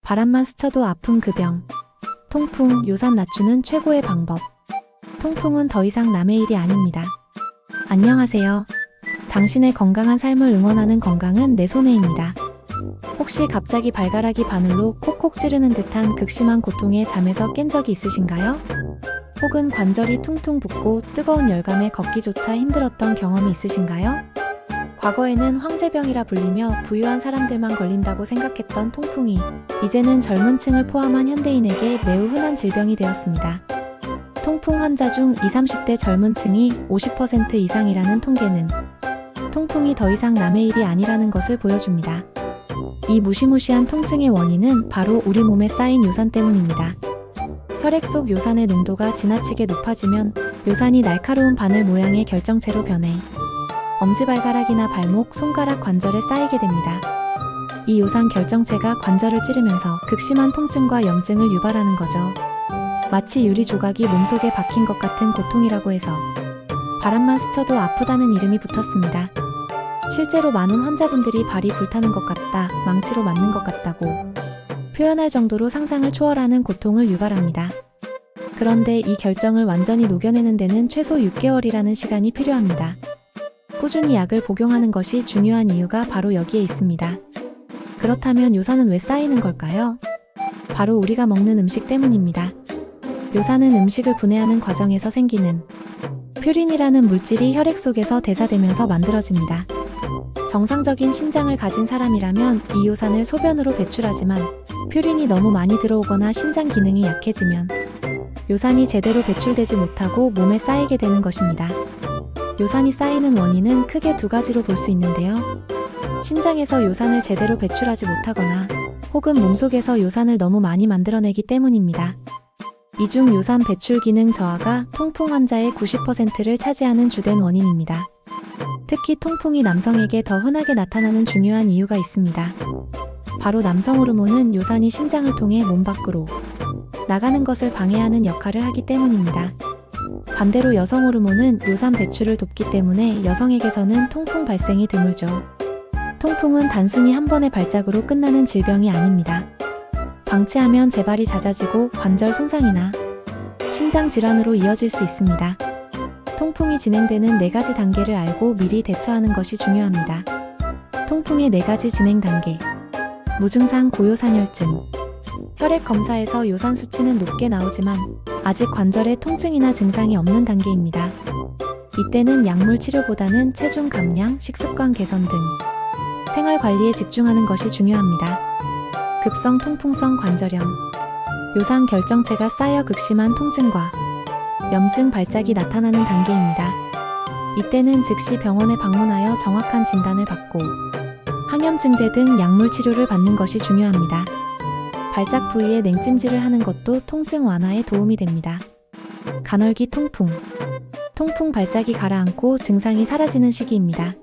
바람만 스쳐도 아픈 그 병. 통풍, 요산 낮추는 최고의 방법. 통풍은 더 이상 남의 일이 아닙니다. 안녕하세요. 당신의 건강한 삶을 응원하는 건강은 내 손에입니다. 혹시 갑자기 발가락이 바늘로 콕콕 찌르는 듯한 극심한 고통에 잠에서 깬 적이 있으신가요? 혹은 관절이 퉁퉁 붓고 뜨거운 열감에 걷기조차 힘들었던 경험이 있으신가요? 과거에는 황제병이라 불리며 부유한 사람들만 걸린다고 생각했던 통풍이 이제는 젊은 층을 포함한 현대인에게 매우 흔한 질병이 되었습니다. 통풍 환자 중 20, 30대 젊은 층이 50% 이상이라는 통계는 통풍이 더 이상 남의 일이 아니라는 것을 보여줍니다. 이 무시무시한 통증의 원인은 바로 우리 몸에 쌓인 요산 때문입니다. 혈액 속 요산의 농도가 지나치게 높아지면 요산이 날카로운 바늘 모양의 결정체로 변해 엄지발가락이나 발목, 손가락 관절에 쌓이게 됩니다. 이 요산 결정체가 관절을 찌르면서 극심한 통증과 염증을 유발하는 거죠. 마치 유리 조각이 몸속에 박힌 것 같은 고통이라고 해서 바람만 스쳐도 아프다는 이름이 붙었습니다. 실제로 많은 환자분들이 발이 불타는 것 같다, 망치로 맞는 것 같다고 표현할 정도로 상상을 초월하는 고통을 유발합니다. 그런데 이 결정을 완전히 녹여내는 데는 최소 6개월이라는 시간이 필요합니다. 꾸준히 약을 복용하는 것이 중요한 이유가 바로 여기에 있습니다. 그렇다면 요산은 왜 쌓이는 걸까요? 바로 우리가 먹는 음식 때문입니다. 요산은 음식을 분해하는 과정에서 생기는 퓨린이라는 물질이 혈액 속에서 대사되면서 만들어집니다. 정상적인 신장을 가진 사람이라면 이 요산을 소변으로 배출하지만 퓨린이 너무 많이 들어오거나 신장 기능이 약해지면 요산이 제대로 배출되지 못하고 몸에 쌓이게 되는 것입니다. 요산이 쌓이는 원인은 크게 두 가지로 볼 수 있는데요. 신장에서 요산을 제대로 배출하지 못하거나 혹은 몸속에서 요산을 너무 많이 만들어내기 때문입니다. 이중 요산 배출 기능 저하가 통풍 환자의 90%를 차지하는 주된 원인입니다. 특히 통풍이 남성에게 더 흔하게 나타나는 중요한 이유가 있습니다. 바로 남성 호르몬은 요산이 신장을 통해 몸 밖으로 나가는 것을 방해하는 역할을 하기 때문입니다. 반대로 여성 호르몬은 요산 배출을 돕기 때문에 여성에게서는 통풍 발생이 드물죠. 통풍은 단순히 한 번의 발작으로 끝나는 질병이 아닙니다. 방치하면 재발이 잦아지고 관절 손상이나 신장 질환으로 이어질 수 있습니다. 통풍이 진행되는 4가지 단계를 알고 미리 대처하는 것이 중요합니다. 통풍의 4가지 진행 단계. 무증상 고요산혈증. 혈액 검사에서 요산 수치는 높게 나오지만 아직 관절에 통증이나 증상이 없는 단계입니다. 이때는 약물 치료보다는 체중 감량, 식습관 개선 등 생활 관리에 집중하는 것이 중요합니다. 급성 통풍성 관절염. 요산 결정체가 쌓여 극심한 통증과 염증 발작이 나타나는 단계입니다. 이때는 즉시 병원에 방문하여 정확한 진단을 받고 항염증제 등 약물 치료를 받는 것이 중요합니다. 발작 부위에 냉찜질을 하는 것도 통증 완화에 도움이 됩니다. 간헐기 통풍. 통풍 발작이 가라앉고 증상이 사라지는 시기입니다.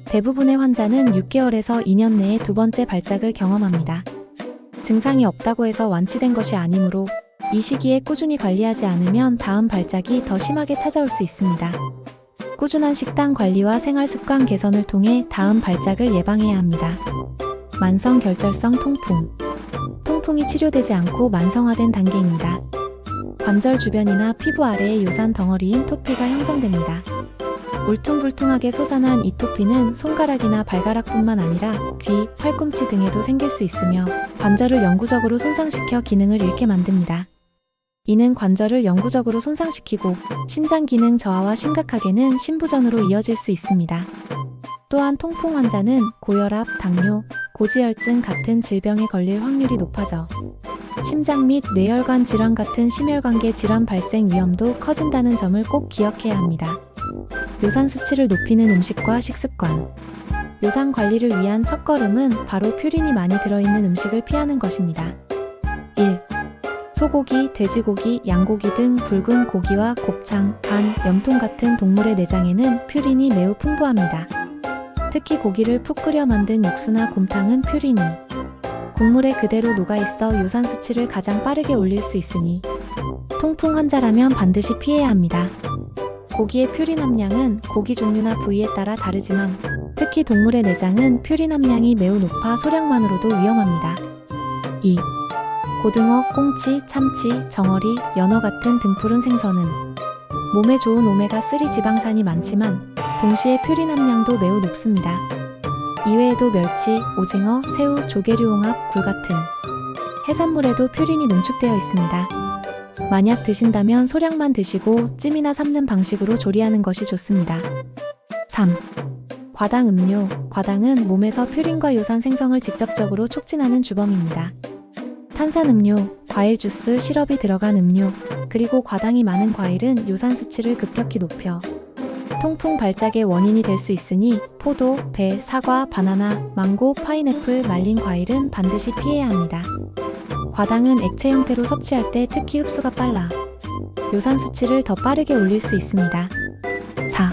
대부분의 환자는 6개월에서 2년 내에 두 번째 발작을 경험합니다. 증상이 없다고 해서 완치된 것이 아니므로 이 시기에 꾸준히 관리하지 않으면 다음 발작이 더 심하게 찾아올 수 있습니다. 꾸준한 식단 관리와 생활 습관 개선을 통해 다음 발작을 예방해야 합니다. 만성 결절성 통풍. 통풍이 치료되지 않고 만성화된 단계입니다. 관절 주변이나 피부 아래에 요산 덩어리인 토피가 형성됩니다. 울퉁불퉁하게 솟아난 이 토피는 손가락이나 발가락뿐만 아니라 귀, 팔꿈치 등에도 생길 수 있으며 관절을 영구적으로 손상시켜 기능을 잃게 만듭니다. 이는 관절을 영구적으로 손상시키고 신장 기능 저하와 심각하게는 신부전으로 이어질 수 있습니다. 또한 통풍 환자는 고혈압, 당뇨, 고지혈증 같은 질병에 걸릴 확률이 높아져 심장 및 뇌혈관 질환 같은 심혈관계 질환 발생 위험도 커진다는 점을 꼭 기억해야 합니다. 요산 수치를 높이는 음식과 식습관. 요산 관리를 위한 첫걸음은 바로 퓨린이 많이 들어있는 음식을 피하는 것입니다. 1. 소고기, 돼지고기, 양고기 등 붉은 고기와 곱창, 간, 염통 같은 동물의 내장에는 퓨린이 매우 풍부합니다. 특히 고기를 푹 끓여 만든 육수나 곰탕은 퓨린이 국물에 그대로 녹아있어 요산 수치를 가장 빠르게 올릴 수 있으니 통풍 환자라면 반드시 피해야 합니다. 고기의 퓨린 함량은 고기 종류나 부위에 따라 다르지만 특히 동물의 내장은 퓨린 함량이 매우 높아 소량만으로도 위험합니다. 2. 고등어, 꽁치, 참치, 정어리, 연어 같은 등푸른 생선은 몸에 좋은 오메가3 지방산이 많지만 동시에 퓨린 함량도 매우 높습니다. 이외에도 멸치, 오징어, 새우, 조개류 홍합, 굴 같은 해산물에도 퓨린이 농축되어 있습니다. 만약 드신다면 소량만 드시고 찜이나 삶는 방식으로 조리하는 것이 좋습니다. 3. 과당 음료. 과당은 몸에서 퓨린과 요산 생성을 직접적으로 촉진하는 주범입니다. 탄산음료, 과일 주스, 시럽이 들어간 음료, 그리고 과당이 많은 과일은 요산 수치를 급격히 높여 통풍 발작의 원인이 될 수 있으니 포도, 배, 사과, 바나나, 망고, 파인애플, 말린 과일은 반드시 피해야 합니다. 과당은 액체 형태로 섭취할 때 특히 흡수가 빨라 요산 수치를 더 빠르게 올릴 수 있습니다. 4.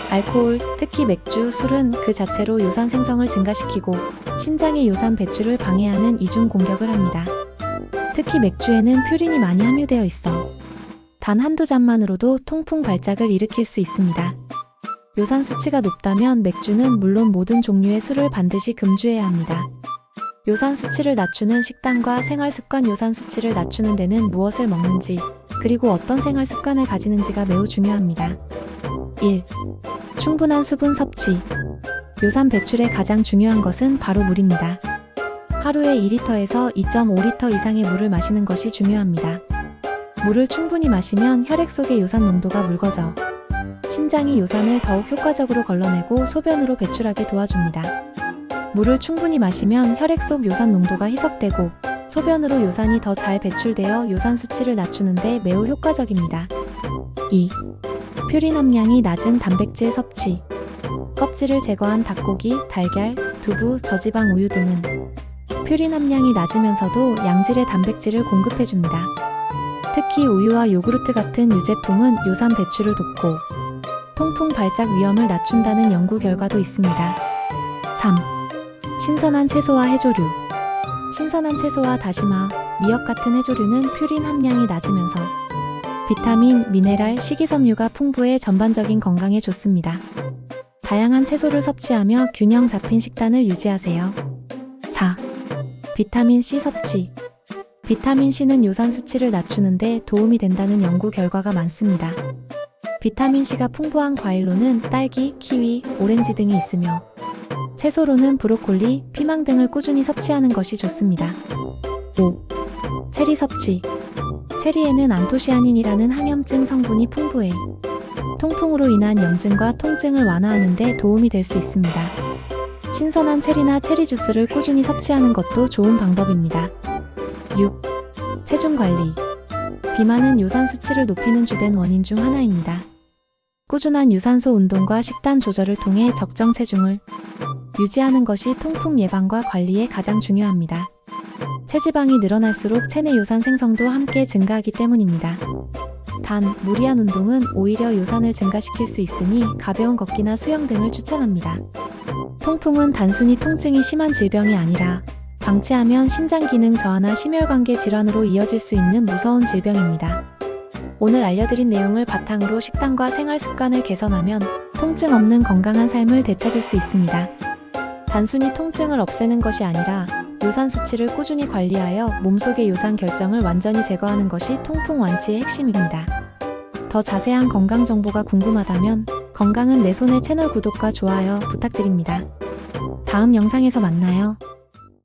알코올, 특히 맥주, 술은 그 자체로 요산 생성을 증가시키고 신장의 요산 배출을 방해하는 이중 공격을 합니다. 특히 맥주에는 퓨린이 많이 함유되어 있어 단 한두 잔만으로도 통풍 발작을 일으킬 수 있습니다. 요산 수치가 높다면 맥주는 물론 모든 종류의 술을 반드시 금주해야 합니다. 요산 수치를 낮추는 식단과 생활 습관. 요산 수치를 낮추는 데는 무엇을 먹는지, 그리고 어떤 생활 습관을 가지는지가 매우 중요합니다. 1. 충분한 수분 섭취. 요산 배출에 가장 중요한 것은 바로 물입니다. 하루에 2리터에서 2.5리터 이상의 물을 마시는 것이 중요합니다. 물을 충분히 마시면 혈액 속의 요산 농도가 묽어져 신장이 요산을 더욱 효과적으로 걸러내고 소변으로 배출하게 도와줍니다. 물을 충분히 마시면 혈액 속 요산 농도가 희석되고 소변으로 요산이 더 잘 배출되어 요산 수치를 낮추는 데 매우 효과적입니다. 2. 퓨린 함량이 낮은 단백질 섭취. 껍질을 제거한 닭고기, 달걀, 두부, 저지방 우유 등은 퓨린 함량이 낮으면서도 양질의 단백질을 공급해줍니다. 특히 우유와 요구르트 같은 유제품은 요산 배출을 돕고 통풍 발작 위험을 낮춘다는 연구 결과도 있습니다. 3. 신선한 채소와 해조류. 신선한 채소와 다시마, 미역 같은 해조류는 퓨린 함량이 낮으면서 비타민, 미네랄, 식이섬유가 풍부해 전반적인 건강에 좋습니다. 다양한 채소를 섭취하며 균형 잡힌 식단을 유지하세요. 4. 비타민C 섭취. 비타민C는 요산 수치를 낮추는데 도움이 된다는 연구 결과가 많습니다. 비타민C가 풍부한 과일로는 딸기, 키위, 오렌지 등이 있으며 채소로는 브로콜리, 피망 등을 꾸준히 섭취하는 것이 좋습니다. 5. 체리 섭취. 체리에는 안토시아닌이라는 항염증 성분이 풍부해 통풍으로 인한 염증과 통증을 완화하는 데 도움이 될 수 있습니다. 신선한 체리나 체리 주스를 꾸준히 섭취하는 것도 좋은 방법입니다. 6. 체중 관리. 비만은 요산 수치를 높이는 주된 원인 중 하나입니다. 꾸준한 유산소 운동과 식단 조절을 통해 적정 체중을 유지하는 것이 통풍 예방과 관리에 가장 중요합니다. 체지방이 늘어날수록 체내 요산 생성도 함께 증가하기 때문입니다. 단, 무리한 운동은 오히려 요산을 증가시킬 수 있으니 가벼운 걷기나 수영 등을 추천합니다. 통풍은 단순히 통증이 심한 질병이 아니라 방치하면 신장 기능 저하나 심혈관계 질환으로 이어질 수 있는 무서운 질병입니다. 오늘 알려드린 내용을 바탕으로 식단과 생활 습관을 개선하면 통증 없는 건강한 삶을 되찾을 수 있습니다. 단순히 통증을 없애는 것이 아니라 요산 수치를 꾸준히 관리하여 몸속의 요산 결정을 완전히 제거하는 것이 통풍 완치의 핵심입니다. 더 자세한 건강 정보가 궁금하다면 건강은 내 손의 채널 구독과 좋아요 부탁드립니다. 다음 영상에서 만나요.